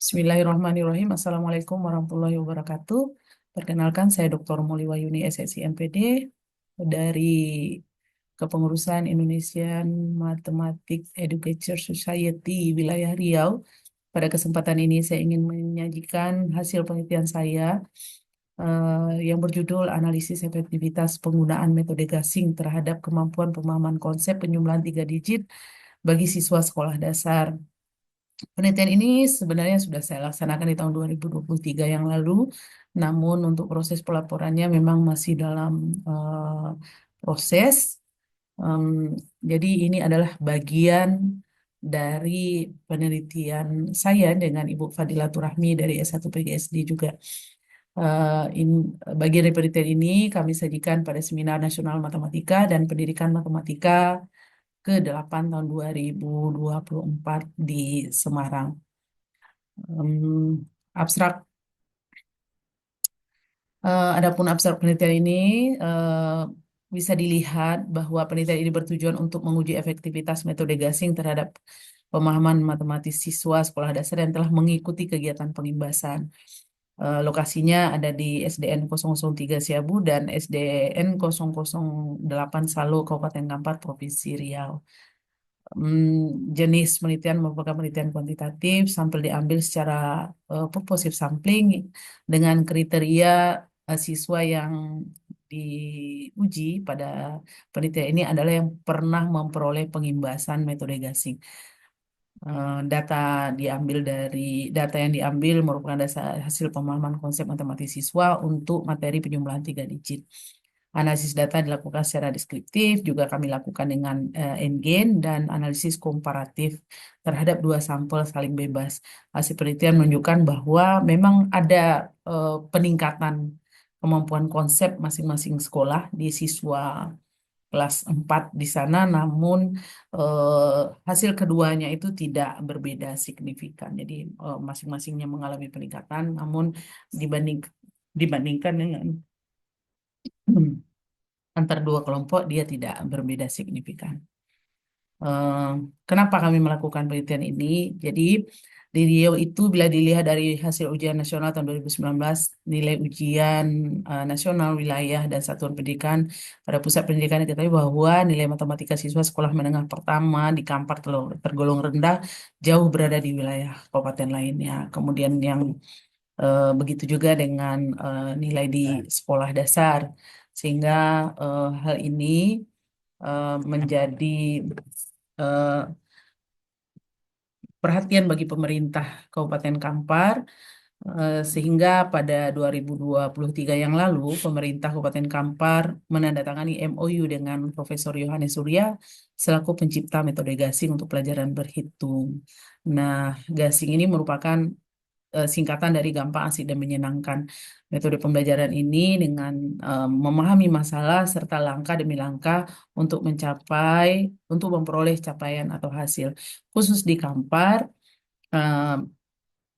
Bismillahirrahmanirrahim. Assalamualaikum warahmatullahi wabarakatuh. Perkenalkan, saya Dr. Muli Wayuni, SSI MPD dari Kepengurusan Indonesian Mathematics Education Society wilayah Riau. Pada kesempatan ini saya ingin menyajikan hasil penelitian saya yang berjudul Analisis Efektivitas Penggunaan Metode Gasing terhadap Kemampuan Pemahaman Konsep Penjumlahan 3 digit bagi siswa sekolah dasar. Penelitian ini sebenarnya sudah saya laksanakan di tahun 2023 yang lalu, namun untuk proses pelaporannya memang masih dalam proses. Em, jadi ini adalah bagian dari penelitian saya dengan Ibu Fadilatur Rahmi dari S1 PGSD juga. Bagian dari penelitian ini kami sajikan pada Seminar Nasional Matematika dan Pendidikan Matematika ke-8 tahun 2024 di Semarang. Abstrak Adapun abstrak penelitian ini eh, bisa dilihat bahwa penelitian ini bertujuan untuk menguji efektivitas metode gasing terhadap pemahaman matematis siswa sekolah dasar yang telah mengikuti kegiatan pengimbasan. Lokasinya ada di SDN 003 Siabu dan SDN 008 Salo, Kabupaten Kampar, Provinsi Riau. Jenis penelitian merupakan penelitian kuantitatif, sampel diambil secara purposive sampling dengan kriteria siswa yang diuji pada penelitian ini adalah yang pernah memperoleh pengimbasan metode gasing. Data data yang diambil merupakan dasar hasil pemahaman konsep matematis siswa untuk materi penjumlahan 3 digit. Analisis data dilakukan secara deskriptif, juga kami lakukan dengan endgain dan analisis komparatif terhadap dua sampel saling bebas. Hasil penelitian menunjukkan bahwa memang ada peningkatan kemampuan konsep masing-masing sekolah di siswa kelas 4 di sana, namun hasil keduanya itu tidak berbeda signifikan. Jadi masing-masingnya mengalami peningkatan, namun dibanding dibandingkan dengan antara dua kelompok dia tidak berbeda signifikan. Eh, Kenapa kami melakukan penelitian ini? Jadi di Riau itu bila dilihat dari hasil ujian nasional tahun 2019, nilai ujian nasional wilayah dan satuan pendidikan pada pusat pendidikan diketahui bahwa nilai matematika siswa sekolah menengah pertama di Kampar tergolong rendah, jauh berada di wilayah kabupaten lainnya. Kemudian yang begitu juga dengan nilai di sekolah dasar, sehingga hal ini menjadi eh, perhatian bagi pemerintah Kabupaten Kampar, sehingga pada 2023 yang lalu pemerintah Kabupaten Kampar menandatangani MOU dengan Profesor Yohanes Surya selaku pencipta metode gasing untuk pelajaran berhitung. Nah, gasing ini merupakan singkatan dari gampang, asik, dan menyenangkan. Metode pembelajaran ini dengan memahami masalah serta langkah demi langkah untuk memperoleh capaian atau hasil. Khusus di Kampar, eh,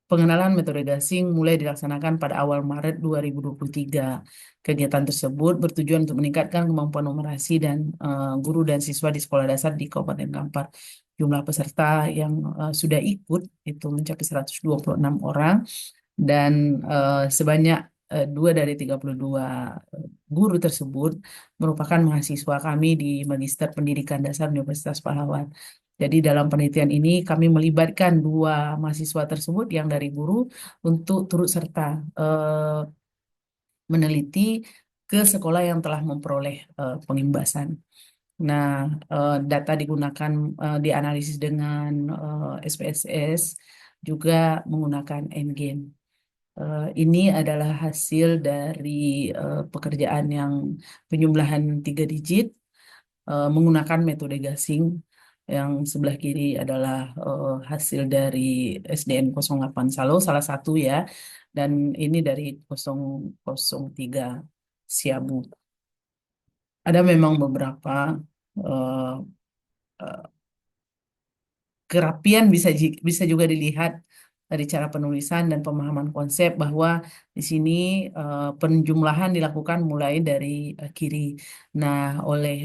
pengenalan metode gasing mulai dilaksanakan pada awal Maret 2023. Kegiatan tersebut bertujuan untuk meningkatkan kemampuan numerasi dan guru dan siswa di sekolah dasar di Kabupaten Kampar. Jumlah peserta yang sudah ikut itu mencapai 126 orang dan sebanyak 2 dari 32 guru tersebut merupakan mahasiswa kami di Magister Pendidikan Dasar Universitas Pahlawan. Jadi dalam penelitian ini kami melibatkan dua mahasiswa tersebut yang dari guru untuk turut serta meneliti ke sekolah yang telah memperoleh pengimbasan. Nah, data digunakan dianalisis dengan SPSS, juga menggunakan Endgame. Ini adalah hasil dari pekerjaan yang penjumlahan 3 digit menggunakan metode gasing. Yang sebelah kiri adalah hasil dari SDN 08 Salo, salah satu ya, dan ini dari 003 Siabu. Ada memang beberapa eh, eh, kerapian bisa juga dilihat dari cara penulisan dan pemahaman konsep bahwa di sini penjumlahan dilakukan mulai dari kiri. Nah, oleh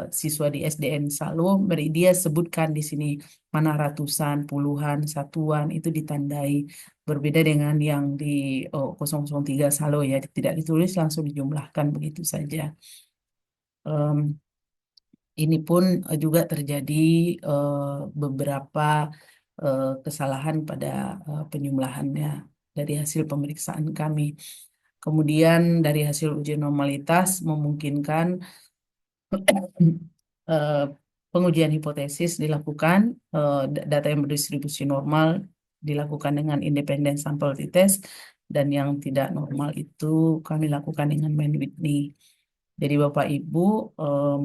siswa di SDN Salo, dia sebutkan di sini mana ratusan, puluhan, satuan itu ditandai. Berbeda dengan yang di 003 Salo ya, tidak ditulis langsung dijumlahkan begitu saja. Em, ini pun juga terjadi eh, beberapa kesalahan pada penjumlahannya dari hasil pemeriksaan kami. Kemudian dari hasil uji normalitas memungkinkan eh, pengujian hipotesis dilakukan, data yang berdistribusi normal dilakukan dengan independen sampel t-test, dan yang tidak normal itu kami lakukan dengan Mann Whitney. Jadi Bapak Ibu, em,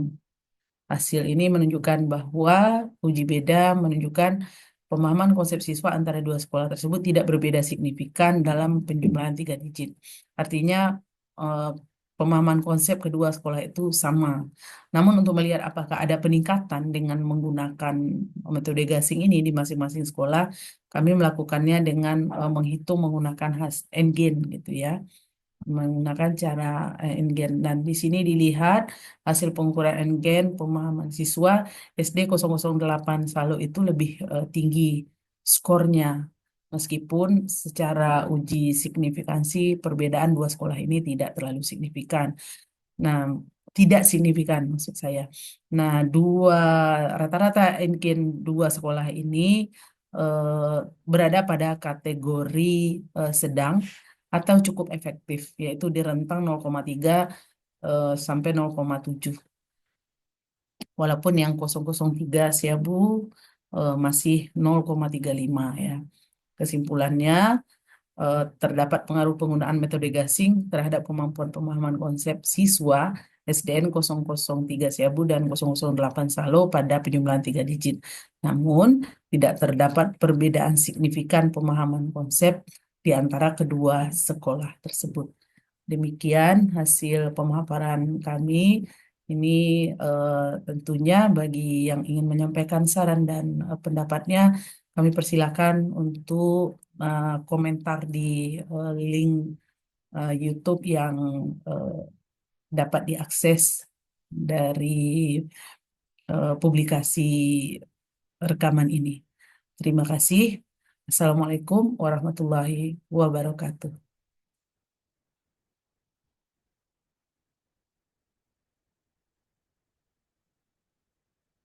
hasil ini menunjukkan bahwa uji beda menunjukkan pemahaman konsep siswa antara dua sekolah tersebut tidak berbeda signifikan dalam penjumlahan 3 digit. Artinya eh, pemahaman konsep kedua sekolah itu sama. Namun untuk melihat apakah ada peningkatan dengan menggunakan metode gasing ini di masing-masing sekolah, kami melakukannya dengan menghitung menggunakan N-gain gitu ya, menggunakan cara N-gain. Dan di sini dilihat hasil pengukuran N-gain pemahaman siswa SD 008 Salo itu lebih tinggi skornya. Meskipun secara uji signifikansi perbedaan dua sekolah ini tidak terlalu signifikan. Nah, tidak signifikan maksud saya. Nah, rata-rata N-gain dua sekolah ini eh, berada pada kategori sedang atau cukup efektif, yaitu di rentang 0,3 sampai 0,7. Walaupun yang 003 Siabu masih 0,35 ya. Kesimpulannya, terdapat pengaruh penggunaan metode gasing terhadap kemampuan pemahaman konsep siswa SDN 003 Siabu dan 008 Salo pada penjumlahan 3 digit. Namun, tidak terdapat perbedaan signifikan pemahaman konsep di antara kedua sekolah tersebut. Demikian hasil pemaparan kami. Ini tentunya bagi yang ingin menyampaikan saran dan pendapatnya, kami persilakan untuk komentar di link YouTube yang eh, dapat diakses dari publikasi rekaman ini. Terima kasih. Assalamualaikum warahmatullahi wabarakatuh.